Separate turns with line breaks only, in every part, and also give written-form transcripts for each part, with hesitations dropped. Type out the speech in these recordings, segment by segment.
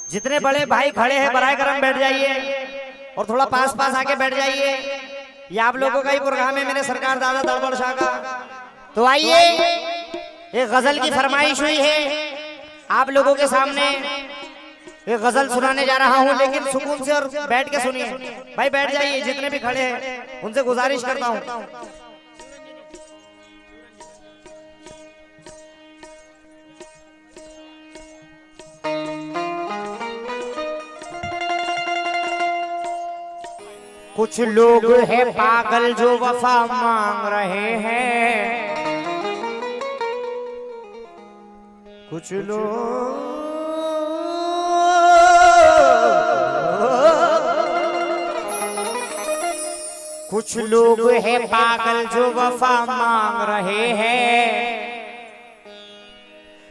जितने बड़े भाई खड़े हैं बराए करम बैठ जाइए और थोड़ा पास पास आके बैठ जाइए। ये आप लोगों का ही प्रोग्राम है मेरे सरकार दादा दरबार शाह का। तो आइए, एक गजल की फरमाइश हुई है, आप लोगों के सामने एक गजल सुनाने जा रहा हूं, लेकिन सुकून से और बैठ के सुनिए। भाई बैठ जाइए, जितने भी खड़े हैं उनसे गुजारिश करता हूं। कुछ लोग हैं पागल जो वफा मांग रहे हैं, कुछ लोग हैं पागल जो वफा मांग रहे हैं,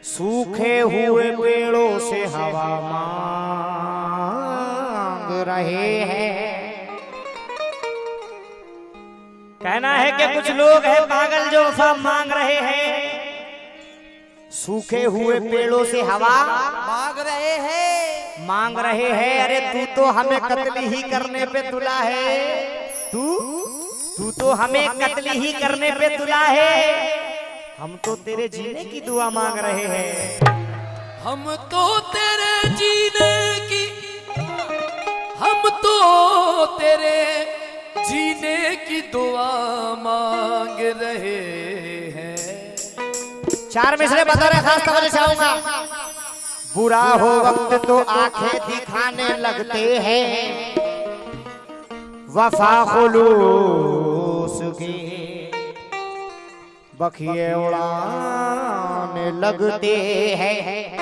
सूखे हुए पेड़ों से हवा मांग रहे हैं। कहना है कि कुछ लोग हैं पागल जो वफा मांग रहे हैं, सूखे हुए पेड़ों से हवा मांग रहे हैं। अरे तू तो हमें कत्ल ही करने पे तुला है, तू तो हमें कत्ल ही करने पे तुला है, हम तो तेरे जीने की दुआ मांग रहे हैं।
हम तो तेरे जीने की, हम तो तेरे जीने की दुआ मांग रहे हैं।
चार मिसरे बता रहे, खास तवज्जो चाहूंगा। बुरा हो वक्त तो आंखें दिखाने लगते हैं, वफा खुलूस की बखिए उड़ाने लगते हैं।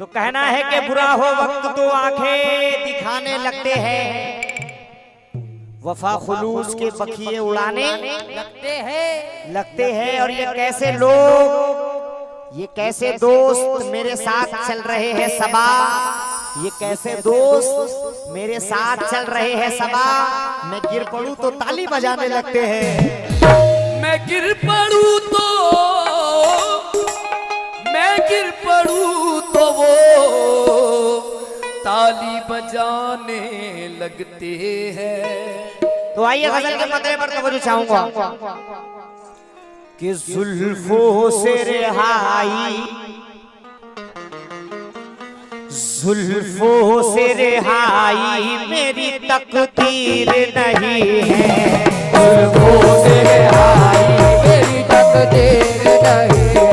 तो कहना है कि बुरा हो वक्त तो आंखें दिखाने लगते हैं, वफा खुलूस के बखिए उड़ाने लगते हैं। और ये कैसे लोग, ये कैसे दोस्त मेरे साथ चल रहे हैं सबा, ये कैसे दोस्त मेरे साथ चल रहे हैं सबा, मैं गिर पड़ूं तो ताली बजाने लगते हैं।
मैं गिर पड़ूं तो, मैं गिर पड़ूं तो वो ताली बजाने लगते हैं।
तो आइए गजल के मतले पर तवज्जो चाहूंगा कि जुल्फों से रिहाई, जुल्फों से रिहाई मेरी तकदीर नहीं है,
जुल्फों से रिहाई मेरी तकदीर नहीं है,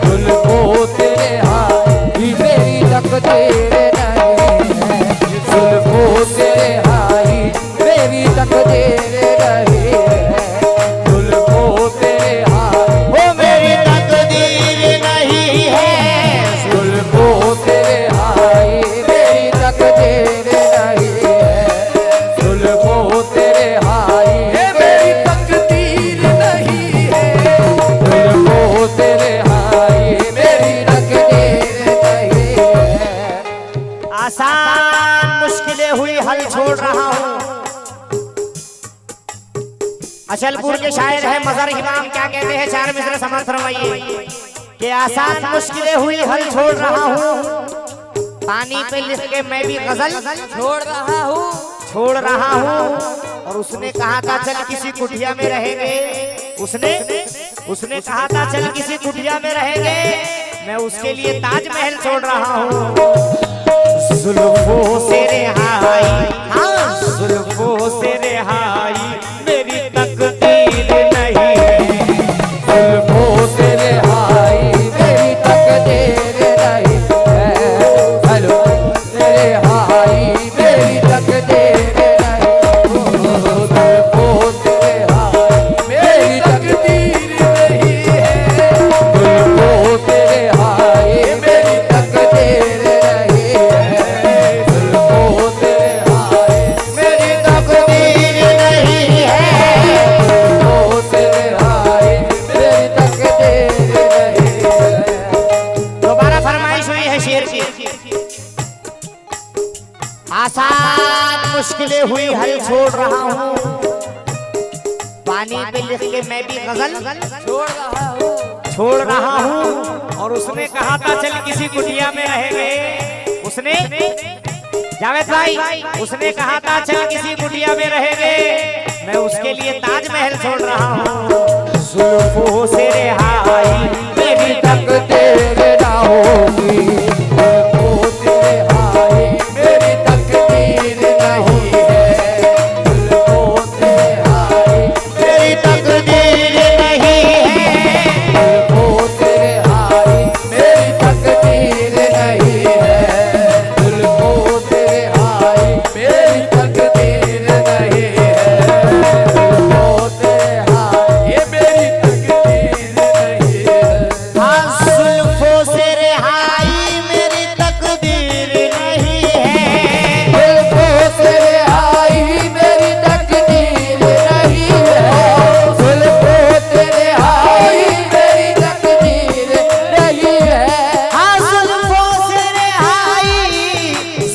जुल्फों से रिहाई मेरी तकदीर नहीं है, जुल्फों से रिहाई मेरी तकदीर नहीं है, जुल्फों से रिहाई
वो मेरी तकदीर नहीं है,
जुल्फों से रिहाई मेरी तकदीर नहीं है, जुल्फों से रिहाई मेरी तकदीर नहीं है, जुल्फों से रिहाई मेरी तकदीर नहीं है।
आसान मुश्किलें हुई हल छोड़ रहा हूँ। अचलपुर के शायर है मजहर इमाम, क्या कहते हैं, चार मिसरे समझ फरमाइए कि आसान मुश्किलें हुई हल छोड़ रहा हूँ, पानी पे लिख के मैं भी गजल छोड़ रहा हूँ। और उसने कहा था चल किसी कुटिया में रहेंगे, उसने कहा था चल किसी कुटिया में रहेंगे, मैं उसके लिए ताजमहल छोड़ रहा हूँ। जुल्फों से रिहाई, हाँ जुल्फों से रिहाई मेरी तकदीर नहीं है,
जुल्फों से रिहाई मेरी तकदीर नहीं है, जुल्फों से रिहाई मेरी तकदीर नहीं, जुल्फों से रिहाई मेरी तकदीर नहीं है, जुल्फों से रिहाई मेरी तकदीर नहीं है, जुल्फों से रिहाई मेरी तकदीर नहीं
पानी पे लिख के मैं भी गजल
छोड़ रहा हूँ।
छोड़ रहा हूँ। और उसने कहा था चल किसी कुटिया में रहेंगे, उसने जावेद भाई उसने कहा था चल किसी कुटिया में रहेंगे, मैं उसके लिए ताजमहल छोड़ रहा हूँ। जुल्फों से रिहाई मेरी
तकदीर ना होगी, जुल्फों से रिहाई मेरी तकदीर नहीं है, जुल्फों से रिहाई
मेरी तकदीर नहीं है,
जुल्फों से रिहाई मेरी तकदीर नहीं है, जुल्फों से रिहाई मेरी तकदीर नहीं है, जुल्फों से रिहाई ये मेरी तकदीर नहीं है।
हाँ जुल्फों से रिहाई मेरी तकदीर नहीं है,
जुल्फों से रिहाई मेरी तकदीर नहीं है, जुल्फों से रिहाई मेरी तकदीर नहीं है।
हाँ जुल्फों से रिहाई,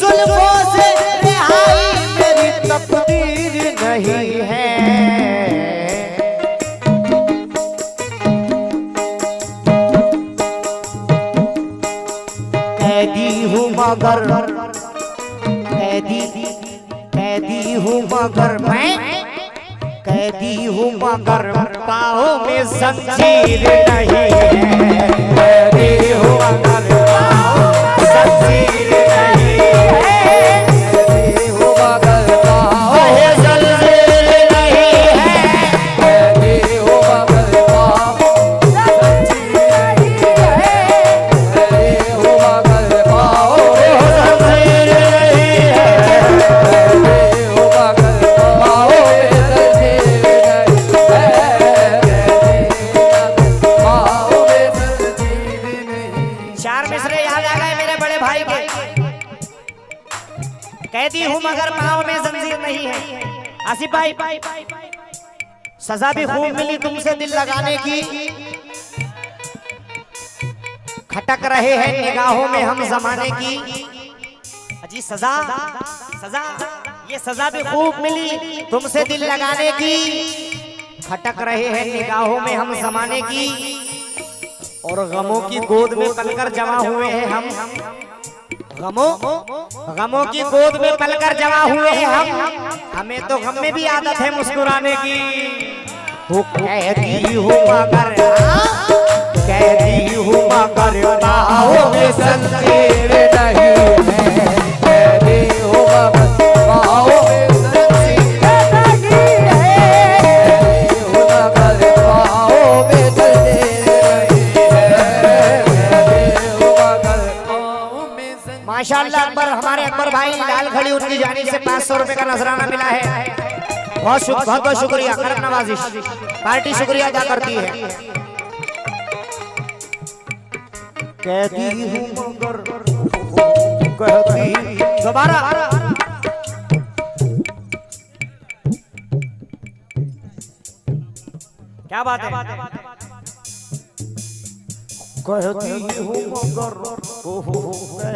जुल्फों से रिहाई मेरी तकदीर नहीं है। कैदी हूँ मगर कैदी हूँ मगर मैं कैदी हूँ मगर पाँव में जंजीर नहीं है, कैदी हूँ मगर पाँव में जंजीर नहीं है,
कैदी हूँ मगर पाँव
कहे जंजीर नहीं है,
कैदी हूँ मगर पाँव जंजीर नहीं है, कैदी हूँ मगर पाँव
जंजीर नहीं है।
कैदी हूँ मगर पाँव जंजीर नहीं है।
चार मिसरे याद आ गए मेरे बड़े भाई के। कैदी हूँ मगर पाँव में जंजीर नहीं है। आसिफ भाई सजा भी खूब मिली तुमसे दिल लगाने की, खटक रहे हैं निगाहों में हम जमाने की। अजी सजा सजा ये सजा भी खूब मिली तुमसे दिल लगाने की, खटक रहे हैं निगाहों में हम जमाने की। और गमों की गोद में पलकर जमा हुए हैं हम, गमों की गोद में पलकर जमा हुए हैं हम, हमें तो गम में भी आदत है मुस्कुराने की। वो कैदी हूँ मगर कैदी हूँ मगर बाहों में
जंजीर नहीं है, कैदी हूँ मगर पाँव में जंजीर नहीं है, कैदी हूँ मगर पाँव में जंजीर नहीं है, कैदी हूँ मगर पाँव में जंजीर।
माशाल्लाह अकबर हमारे अकबर भाई लाल खड़ी उनकी जानिब से 500 रुपए का नजराना मिला है। बहुत शुक्रिया, करम नवाजिश पार्टी शुक्रिया अदा करती है। कहती हूँ मगर कहती दोबारा क्या बात है। कहती हूँ मगर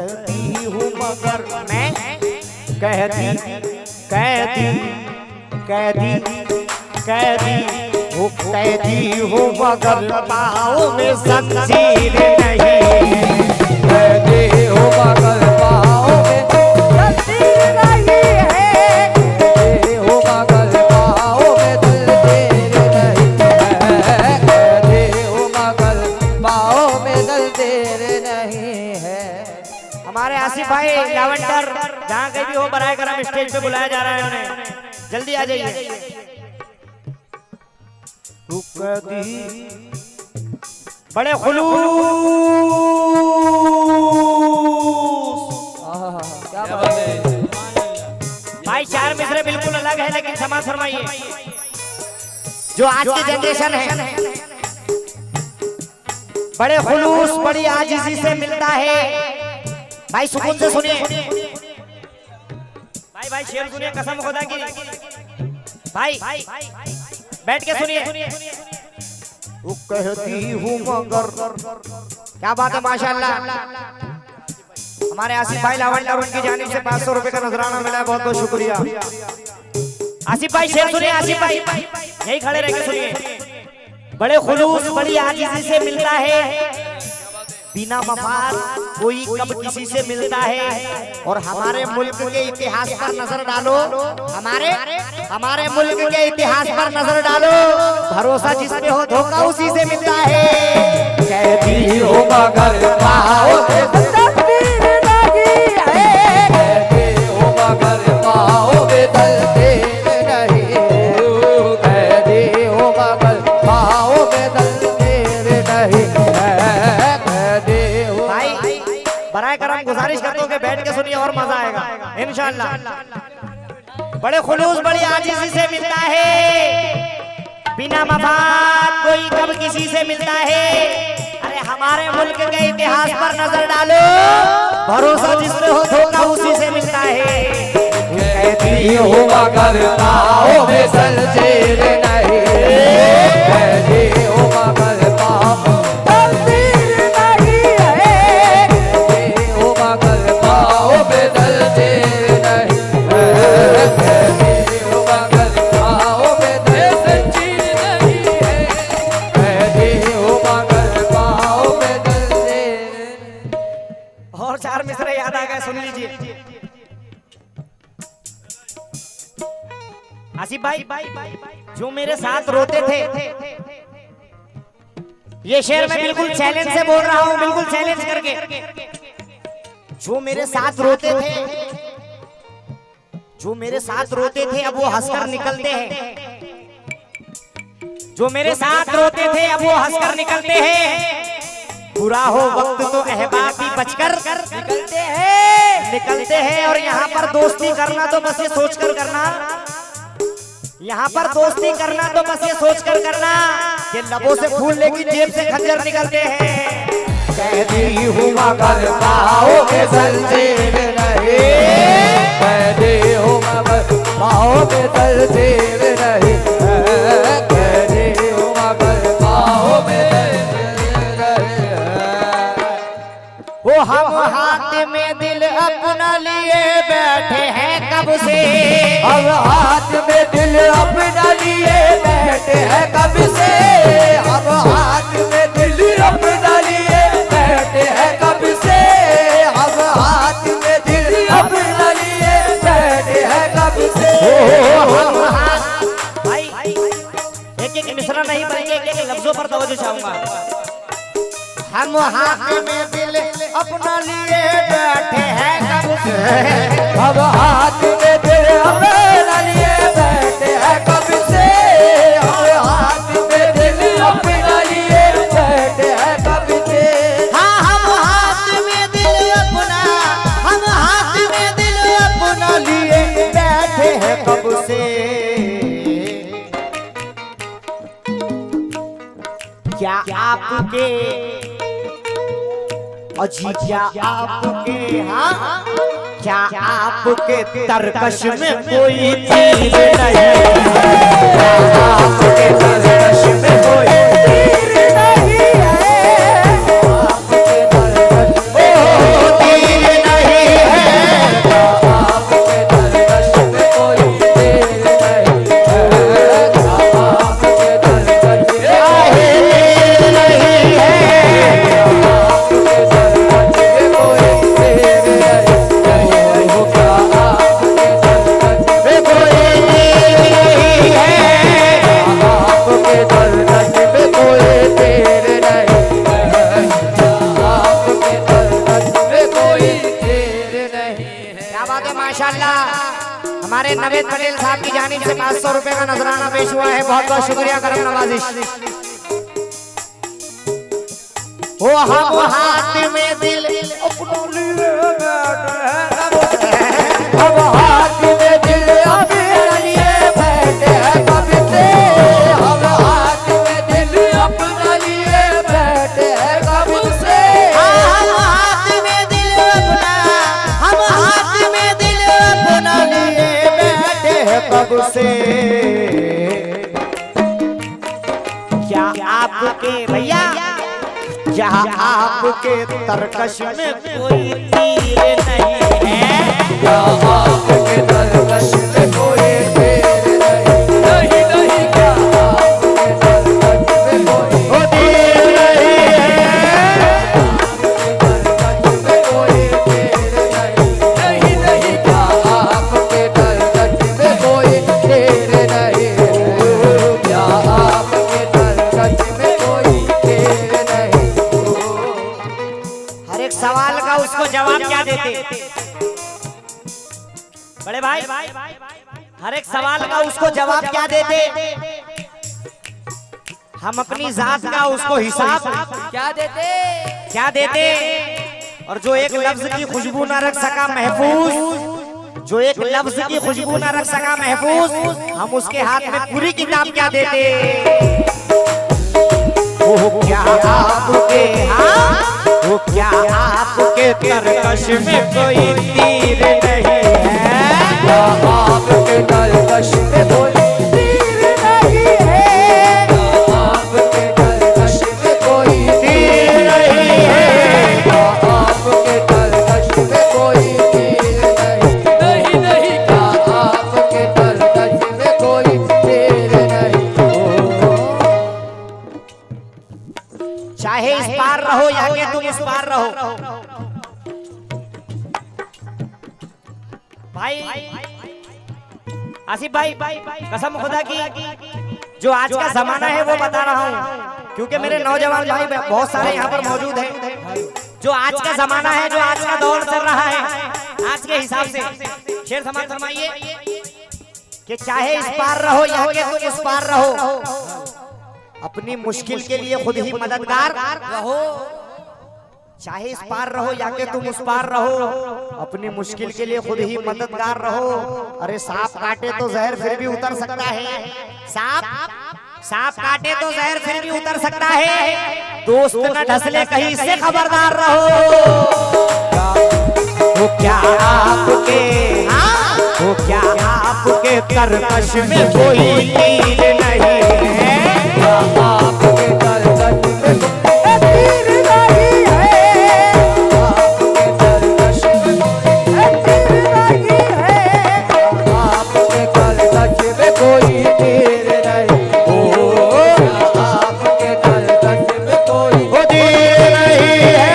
कहती हूँ मगर मैं कहती हूँ मगर पाँव में जंजीर नहीं है,
कैदी हूँ मगर पाँव में जंजीर नहीं है, कैदी हूँ मगर पाँव में जंजीर नहीं है, कैदी हूँ मगर पाँव में जंजीर नहीं है।
हमारे आसिफ भाई लावंडर जहाँ कहीं भी हो बराए करम स्टेज पे बुलाया जा रहा है उन्हें, जल्दी आ जाइए। बड़े खुलूस
क्या बात है
भाई, चार मिसरे बिल्कुल अलग है लेकिन क्षमा फरमाइए, जो आज की जनरेशन है बड़े खुलूस बड़ी आजिज़ी से मिलता है। भाई सुकून से सुनिए, भाई शेर सुनिए कसम खुदा की, भाई बैठ के सुनिए। वो कहती हूँ मगर क्या बात है माशाल्लाह। हमारे आसिफ भाई लावंडर उनकी जानिब से 500 रुपए का नजराना मिला है, बहुत बहुत शुक्रिया। आसिफ भाई शेर सुनिए, आसिफ भाई यही खड़े रह के सुनिए। बड़े खुलूस बड़ी आजीजी से मिलता है, बिना मफाद कोई कब किसी से मिलता है। और हमारे मुल्क के इतिहास पर नजर डालो, हमारे मुल्क के इतिहास पर नजर डालो, भरोसा जिस पे हो धोखा उसी से मिलता है।
कैदी हो मगर पाओगे तकदीर नहीं है, कैदी हो मगर पाओगे तकदीर नहीं, कैदी हो मगर पाओगे तकदीर नहीं है, कैदी हो।
भाई बराए करम गुजारिश करता हूँ कि बैठ के सुनिए और मजा आएगा इंशाल्लाह। बड़े खुलूस बड़ी आजीजी से मिलता है, बिना मफाद कोई कब किसी से मिलता है। अरे हमारे मुल्क के इतिहास पर नजर डालो, भरोसा जिस पे हो धोखा उसी से मिलता है।
कैदी हो मगर पाओगे तकदीर नहीं, कैदी हो मगर पाओगे तकदीर नहीं है, कैदी हो मगर पाओगे तकदीर नहीं है, कैदी हो मगर पाओगे तकदीर नहीं है, कैदी हो मगर पाओगे तकदीर।
और चार मिसरे याद आ गए, सुन लीजिए। आसिफ भाई जो मेरे साथ रोते थे, ये शेर मैं बिल्कुल चैलेंज से बोल रहा हूँ, बिल्कुल चैलेंज करके। जो मेरे साथ रोते थे, जो मेरे साथ रोते थे अब वो हंसकर निकलते हैं, जो मेरे साथ रोते थे अब वो हंसकर निकलते हैं। बुरा हो वक्त तो अहबाब भी बचकर निकलते हैं। और यहाँ पर दोस्ती करना तो बस ये सोचकर करना, यहाँ पर दोस्ती करना तो बस ये सोचकर करना कि लबों से फूल लेकिन जेब से खंजर निकलते हैं।
कैदी हुआ कर पाओगे तकदीर नहीं, कैदी हुआ कर पाओगे तकदीर नहीं, कैदी हुआ कर पाओगे तकदीर नहीं।
वो हम हाथ में दिल अपना लिए बैठे हैं कब से,
अब हाथ में दिल अपना लिए बैठे हैं कब से, अब हाथ में दिल अपना लिए बैठे हैं कब से, अब हाथ में दिल अपना लिए बैठे हैं कब से।
भाई एक एक मिसरा नहीं बल्कि एक एक लफ्जों पर तवज्जो चाहूंगा। हम हाथ में दिल अपना लिए बैठे हैं कब से,
अब हाथ में दिल अपना लिए बैठे हैं कब से, अब हाथ में दिल अपना लिए बैठे हैं कब से।
हाँ हम हाथ में दिल अपना, हम हाथ में दिल अपना लिए बैठे हैं कब से। क्या आपके अजी क्या आपके, हाँ क्या आपके तरकश में कोई तीर नहीं, क्या आपके तरकश में कोई तीर नहीं है,
आपके तरकश
तीर नहीं है,
आपके तरकश में कोई तीर नहीं है, आपके तरकश में
तीर नहीं है। माशाल्लाह हमारे नवेद पटेल साहब की जानिब से 500 रुपए का नजराना पेश हुआ है, बहुत बहुत शुक्रिया करम नवाजिश। वो हम हाथ में दिल अपना लिए बैठे हैं,
अब हाथ में दिल अपना लिए बैठे हैं कब से, अब हाथ में दिल अपना लिए बैठे हैं कब से।
हम हाथ में दिल अपना, हम हाथ में दिल अपना लिए बैठे हैं कब से। क्या आपके भैया, क्या आपके तरकश में कोई तीर नहीं है,
क्या आपके तरकश में कोई तीर
बड़े भाई हर एक सवाल का उसको जवाब क्या देते? हम अपनी जात का उसको हिसाब क्या देते? और जो एक लफ्ज की खुशबू ना रख सका महफूज, जो एक लफ्ज की खुशबू ना रख सका महफूज, हम उसके हाथ में पूरी किताब क्या देते? वो क्या आपके वो क्या आपके तरकश में कोई तीर नहीं है?
आपके तरकश में कोई तीर नहीं है, आपके तरकश में कोई तीर नहीं है, आपके तरकश में कोई तीर नहीं, नहीं आपके तरकश में कोई तीर नहीं।
चाहे इस पार रहो या कि तुम इस पार रहो। भाई आसिफ भाई कसम खुदा की जो आज का जमाना है वो बता रहा हूँ, क्योंकि मेरे नौजवान भाई बहुत सारे यहाँ पर मौजूद हैं। जो आज का जमाना है, जो आज का दौर चल रहा है, आज के हिसाब से शेर समाज फरमाइए कि चाहे इस पार रहो या कि तुम इस पार रहो, अपनी मुश्किल के लिए खुद ही मददगार रहो। चाहे इस पार रहो या कि तुम उस पार रहो, अपनी मुश्किल के लिए खुद ही मददगार रहो। अरे सांप काटे तो जहर फिर भी उतर सकता है, सांप काटे तो जहर फिर भी उतर सकता है। दोस्त न ढसले कहीं से खबरदार रहो। वो क्या आपके वो क्या आपके तरकश में कोई तीर नहीं है?
आपके तरकश में कोई तीर नहीं है, आपके तरकश में कोई तीर नहीं है, आपके तरकश में कोई तीर नहीं। ओ आपके तरकश में कोई तीर नहीं है,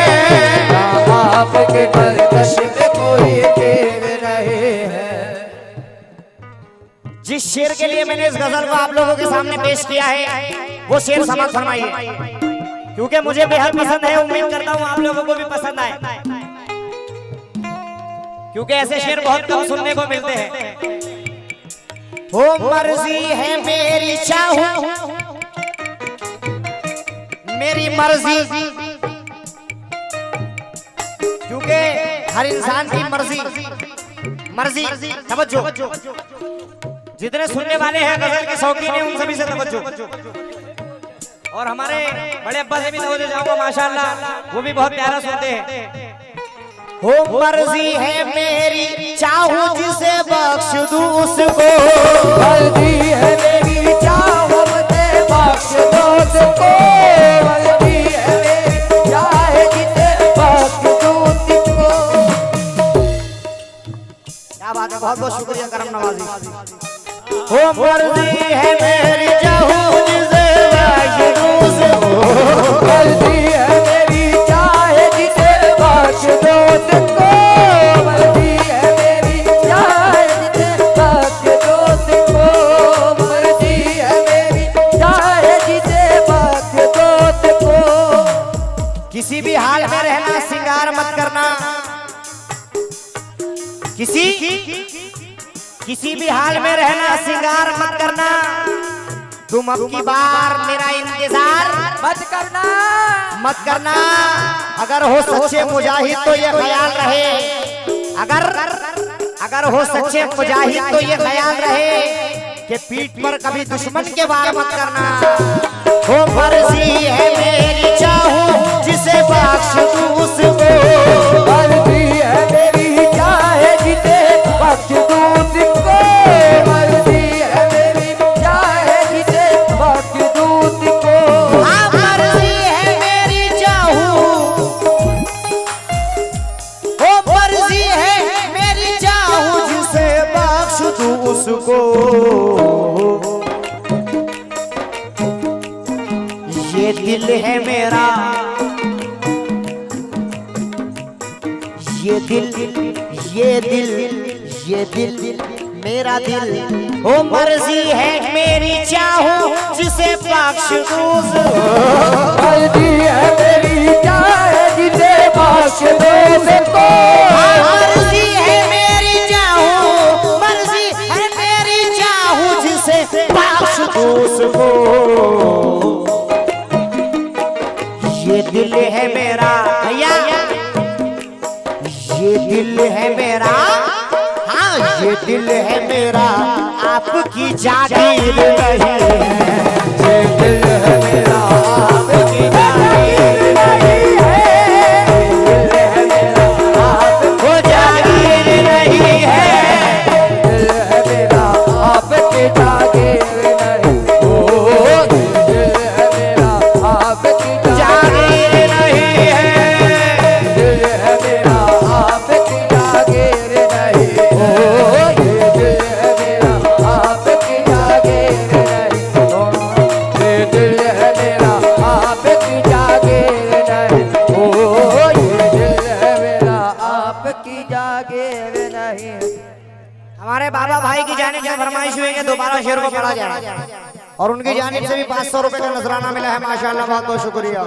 आपके तरकश में कोई तीर नहीं है।
जिस शेर के लिए मैंने इस गजल को आप लोगों के सामने पेश किया है वो शेर समझ फरमाइए, क्योंकि मुझे बेहद पसंद है। उम्मीद करता हूँ आप लोगों को भी पसंद आए, क्योंकि ऐसे शेर बहुत कम सुनने को मिलते हैं। हो मर्जी है मेरी चाहूं मेरी मर्जी, क्योंकि हर इंसान की मर्जी तवज्जो। जितने सुनने वाले हैं गजल के शौकीन हैं उन सभी से तवज्जो, और हमारे बड़े अब्बा से भी तवज्जो चाहूंगा, माशाअल्लाह वो भी बहुत प्यारा सुनते हैं। हो मर्जी है मेरी चाहूं जिसे बख्श दूं उसको,
मर्जी है मेरी चाहूं जिसे बख्श दूं उसको, मर्जी है मेरी चाहे जिसे बख्श दूं उसको।
क्या बात है, बहुत बहुत शुक्रिया करम नवाजी। हो मर्जी है मेरी चाहूं जिसे बख्श दूं उसको,
मर्जी है मेरी चाहे जिसे बख्श दूं उसको, मर्जी है मेरी चाहे जिसे बख्श दूं उसको, मर्जी है मेरी चाहे जिसे बख्श दूं उसको।
किसी भी हाल में रहना, सिंगार मत करना, किसी भी हाल में रहना, सिंगार मत करना। तुम अब की बार मेरा इंतजार मत करना। अगर हो सच्चे मुजाहिद तो ये ख्याल रहे, अगर हो सच्चे मुजाहिद तो ये ख्याल रहे कि पीठ पर कभी दुश्मन के वार मत करना। हो मर्जी है मेरी चाहूं जिसे बख्श दूं उसको,
मर्जी है मेरी चाहे जिसे बख्श दूं उसको, मर्जी है मेरी चाहे जिसे बख्श दूं उसको।
हाँ मर्जी है मेरी चाहूं, हो मर्जी है मेरी चाहूं जिसे बख्श दूं उसको। ये दिल है मेरा, ये दिल मेरा दिल, हो मर्जी है मेरी चाहूं जिसे बख्श दूं उसको,
मर्जी है मेरी चाहे जिसे बख्श दूं उसको।
दिल है मेरा भैया, ये दिल है मेरा, हाँ ये दिल है मेरा, आपकी जागीर नहीं है।
ये दिल है मेरा आपकी जागीर नहीं है, दिल है मेरा आपको
जागीर नहीं है,
दिल है मेरा आपकी जागीर नहीं, ओ दिल है मेरा आपकी
जागीर नहीं है,
दिल है मेरा आपकी जागीर नहीं, ओ ये दिल है मेरा आपकी जागीर नहीं, ये दिल है मेरा आपकी जागीर नहीं, ओ ये दिल है मेरा आपकी जागीर नहीं।
हमारे बाबा भाई की जानिब से फरमाइश हुई कि दोबारा शेर को पढ़ा जाए और उनकी जानिब से भी 500 रुपए का नजराना मिला है। माशाल्लाह, बहुत बहुत शुक्रिया।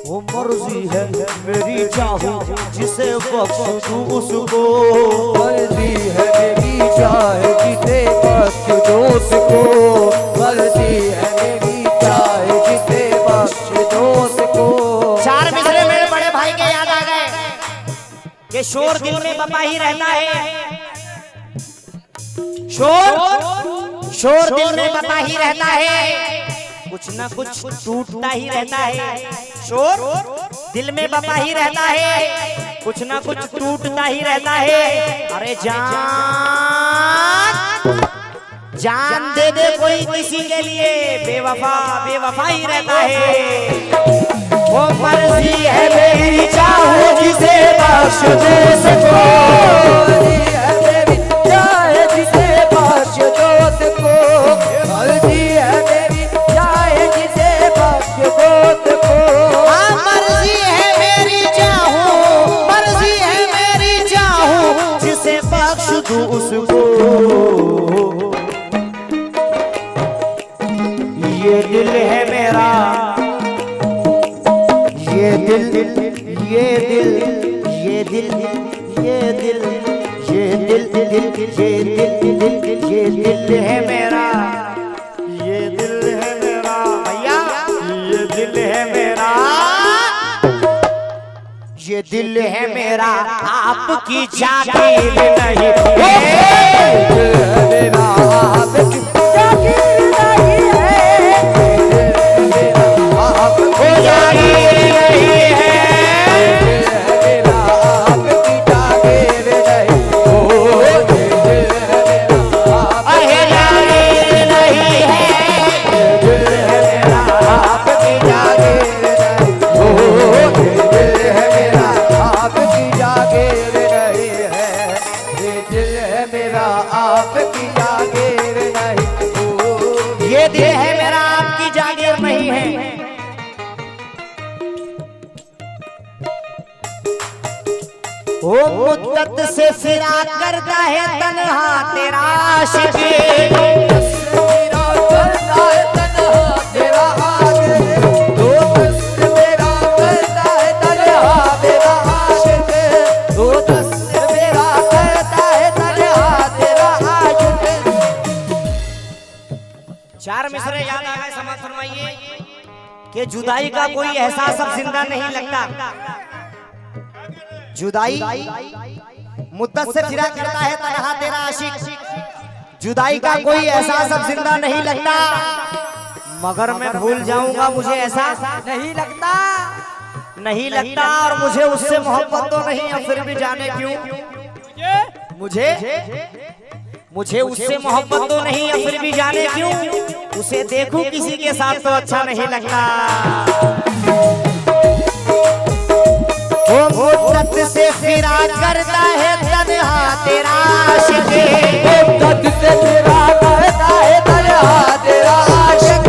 वो मर्जी है मेरी चाहूं जिसे बख्श दूं उसको,
मर्जी है मेरी चाहे जिसे बख्श दो उसको, मर्जी है मेरी चाहे जिसे बख्श दो उसको।
चार मिसरे मेरे बड़े भाई के याद आ गए कि शोर दिल में बपा ही रहता है, शोर दिल में बपा ही रहता है, कुछ ना कुछ टूटता ही रहता है। शोर दिल में बपा ही रहता है, कुछ ना कुछ टूटता ही रहता है। अरे जान दे दे कोई किसी के लिए, बेवफा ही रहता है। वो मर्जी है मेरी चाहूं जिसे बख्श दे सको,
मर्जी है मेरी चाहे जिसे बख्श दो उसको, मर्जी है मेरी चाहे जिसे बख्श दो उसको।
मर्जी है मेरी चाहूं जिसे बख्श दूं उसको, ये दिल है मेरा, ये दिल, ये दिल, ये दिल, ये दिल, ये दिल, ये दिल है मेरा, ये दिल है मेरा भैया, ये दिल है मेरा, ये दिल है मेरा, आपकी जागीर नहीं है,
दिल है मेरा आपकी जागीर नहीं है, दिल है मेरा आपकी
जागीर नहीं है,
दिल है मेरा आपकी जागीर नहीं, ओ दिल है मेरा
जागीर नहीं है,
दिल है मेरा आपकी जागीर नहीं, ओ दिल है मेरा आपकी जागीर नहीं है, ये दिल है मेरा आपकी जागीर नहीं, ओ
ये दिल है मेरा, आपकी जागीर नहीं है। ओ मुद्दत से फिराक करता है तन्हा तेरा आशिक,
मेरा करता है तन्हा तेरा आशिक, दोस्त मेरा करता है तन्हा तेरा आशिक, दोस्त मेरा करता है तन्हा तेरा आशिक।
चार मिसरे याद आ गए, समझ फरमाइए कि जुदाई का कोई एहसास अब जिंदा नहीं लगता। जुदाई मुद्दत से फिरा करता है तन्हा तेरा आशिक, जुदाई का कोई एहसास अब जिंदा नहीं लगता, मगर मैं भूल जाऊंगा मुझे एहसास नहीं लगता, नहीं लगता, और मुझे उससे मोहब्बत तो नहीं है, फिर भी जाने क्यों मुझे उससे मोहब्बत तो नहीं है, फिर भी जाने क्यों उसे देखूं किसी के साथ तो अच्छा नहीं लगता। वो मुद्दत से फिरा करता है तन्हा तेरा आशिक,
मुद्दत से फिरा करता है तन्हा तेरा आशिक,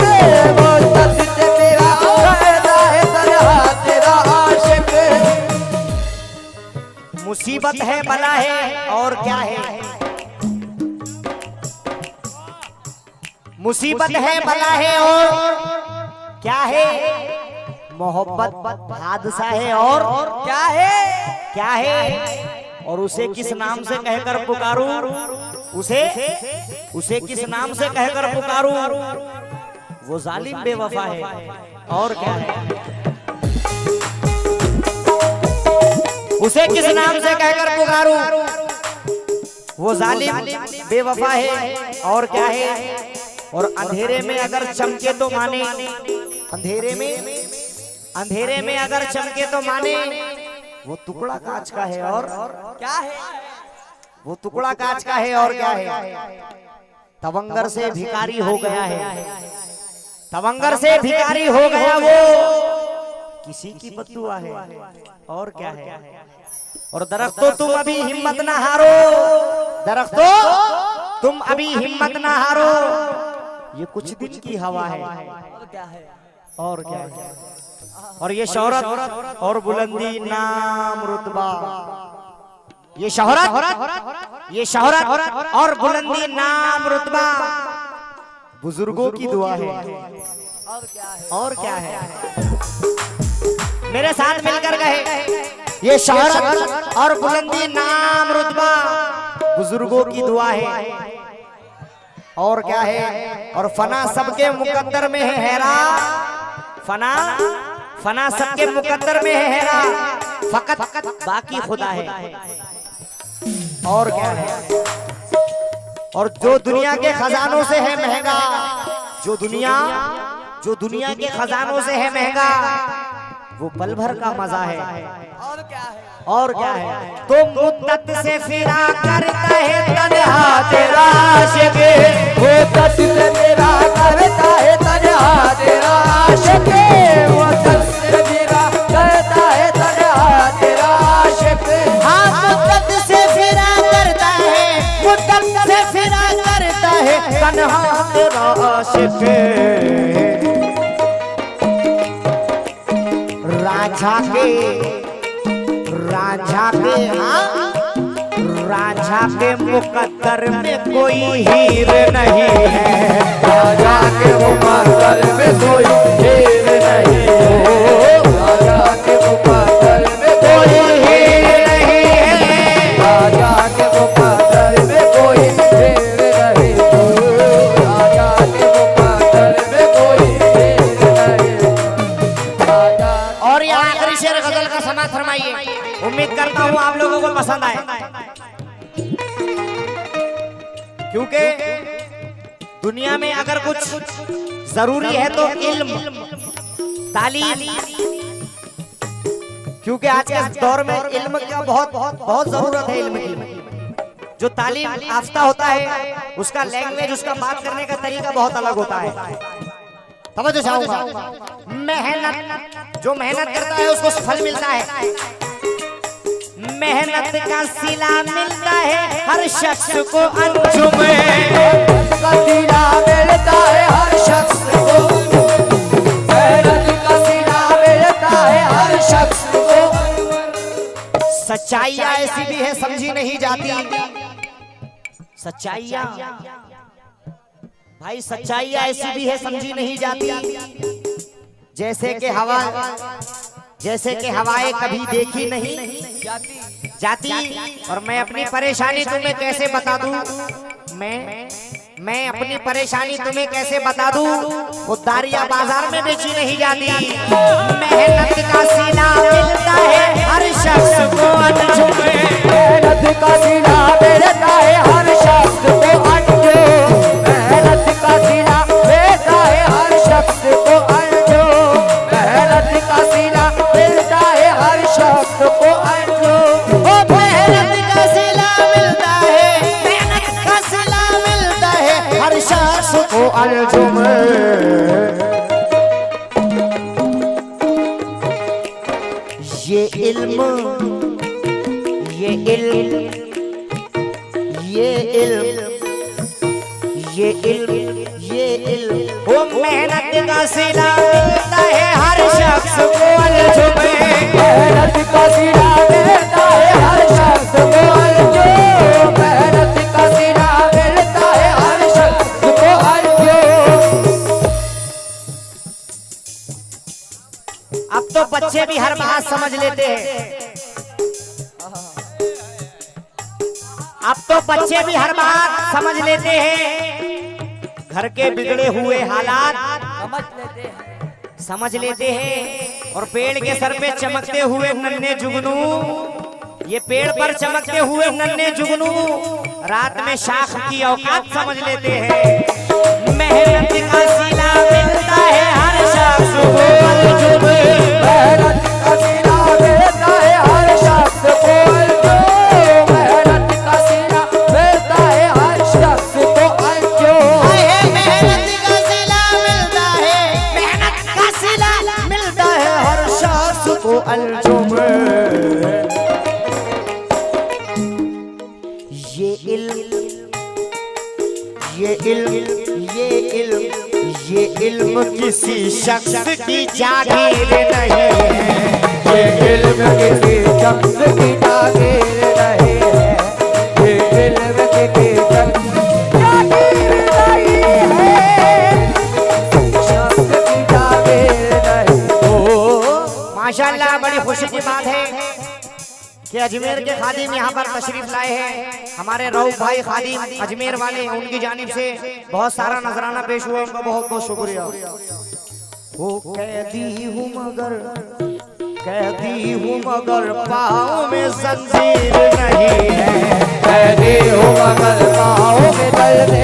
मुद्दत से फिरा करता है तन्हा तेरा आशिक।
मुसीबत है बला है और क्या है, मुसीबत है बला है और क्या है, मोहब्बत हादसा है और क्या है, और उसे किस नाम से कहकर पुकारूं, उसे किस नाम से कहकर पुकारूं, वो जालिम बेवफा है। और क्या है? उसे किस नाम से कहकर पुकारूं? वो जालिम बेवफा है और क्या है? और अंधेरे में अगर चमके तो माने, अंधेरे में अगर चमके तो माने, वो टुकड़ा कांच का है और क्या है? वो टुकड़ा कांच का है और क्या है? तवंगर से भिखारी हो गया है, तवंगर से भिखारी हो गया वो, किसी की बद्दुआ है और क्या है? और दरख्तों तुम अभी हिम्मत ना हारो, दरख्तों तुम अभी हिम्मत ना हारो, ये कुछ दिन की हवा है और क्या है? और ये शोहरत और बुलंदी नाम रुतबा, ये शोहरत और बुलंदी नाम रुतबा बुजुर्गों की दुआ है और क्या है? मेरे साथ मिलकर कहे, ये शोहरत और बुलंदी नाम रुतबा बुजुर्गों की दुआ है और क्या है? और फना सबके मुकद्दर में है हैरा, फना सबके मुकद्दर में है हैरा, फकत बाकी खुदा है और क्या है? और जो दुनिया के खजानों से है महंगा, जो दुनिया के खजानों से है महंगा, वो पल भर का मजा है और क्या है? तो मुद्दत से फिरा करता है तन्हा तेरा आशिक,
मुद्दत से फिरा करता है तन्हा तेरा आशिक, मुद्दत से फिरा करता है तन्हा तेरा आशिक।
हाँ मुद्दत से फिरा करता है, मुद्दत से फिरा करता है तन्हा तेरा आशिक। रांझा के मुकद्दर में कोई हीर नहीं है,
राजा के मुकद्दर में कोई हीर नहीं है, राजा के मुकद्दर में कोई हीर नहीं है, राजा के मुकद्दर में कोई हीर नहीं है, राजा के मुकद्दर में कोई हीर नहीं।
और ये आखिरी शेर गजल का समाप्त फरमाइए। उम्मीद करता हूँ आप लोगों को पसंद आए, क्योंकि दुनिया में अगर कुछ जरूरी है तो इल्म, तालीम, क्योंकि आज के दौर में इल्म का बहुत जरूरत है। इल्म की जो तालीम याफ्ता होता है उसका लैंग्वेज, उसका बात करने का तरीका बहुत अलग होता है। समझो चाहूंगा, मेहनत, जो मेहनत करता है उसको फल मिलता है, मेहनत का सिला मिलता है हर शख्स को अंजुम,
का सिला मिलता है हर शख्स को, मेहनत का सिला मिलता है हर शख्स को।
सच्चाइयाँ ऐसी भी है समझी नहीं जाती, सच्चाइयाँ भाई, सच्चाइयाँ ऐसी भी है समझी नहीं जाती, जैसे कि हवाएं कभी देखी नहीं जाती। और मैं अपनी परेशानी तुम्हें कैसे बता दूं, मैं अपनी परेशानी तुम्हें कैसे बता दूं, वो दारिया बाजार में बेची नहीं जाती। मेहनत का सिला मिलता है हर शख्स को अंजुम,
मेहनत का सिला मिलता है हर शख्स को अंजुम, मेहनत का सिला मिलता है हर शख्स को अंजुम, मेहनत का सिला मिलता है हर शख्स को अंजुम,
मेहनत का सिला मिलता है, मेहनत का सिला मिलता है हर शख्स को अंजुम। ये इल्म वो मेहनत का सिला मिलता है हर शख्स को अंजुम,
मेहनत का सिला मिलता है हर शख्स को अंजुम, मेहनत का सिला मिलता है हर शख्स को अंजुम।
अब तो बच्चे भी हर बात समझ लेते हैं, अब तो बच्चे भी हर बात समझ लेते हैं, घर के बिगड़े हुए हालात समझ लेते हैं। और पेड़ के सर पे चमकते हुए नन्हे जुगनू, ये पेड़ पर चमकते हुए नन्हे जुगनू रात में शाख की औकात समझ लेते हैं। मेहनत का सिला मिलता है हर शख्स को अलजुम,
मेहनत का सिला मिलता है हर शख्स को अलजुम, मेहनत का सिला मिलता है हर शख्स को अलजुम।
मेहनत का सिला मिलता है, मेहनत का सिला मिलता है हर शख्स को अलजुम। ये इल्म, ये इल्म, ये इल्म, ये इल्म किसी शख्स की जागीर नहीं है।
ये इल्म किसी शख्स की जागीर नहीं है, ये इल्म किसी शख्स की जागीर नहीं है, शख्स की जागीर नहीं। ओ
माशाल्लाह, बड़ी खुशी की बात है कि अजमेर के खादिम यहाँ पर तशरीफ लाए हैं। हमारे रऊफ भाई खादिम अजमेर वाले, उनकी जानिब से बहुत सारा नजराना पेश हुआ, उनका बहुत बहुत शुक्रिया। वो कैदी हूँ मगर, कैदी हूँ मगर पाँव में जंजीर नहीं है,
कैदी हूँ मगर पाँव में दर्द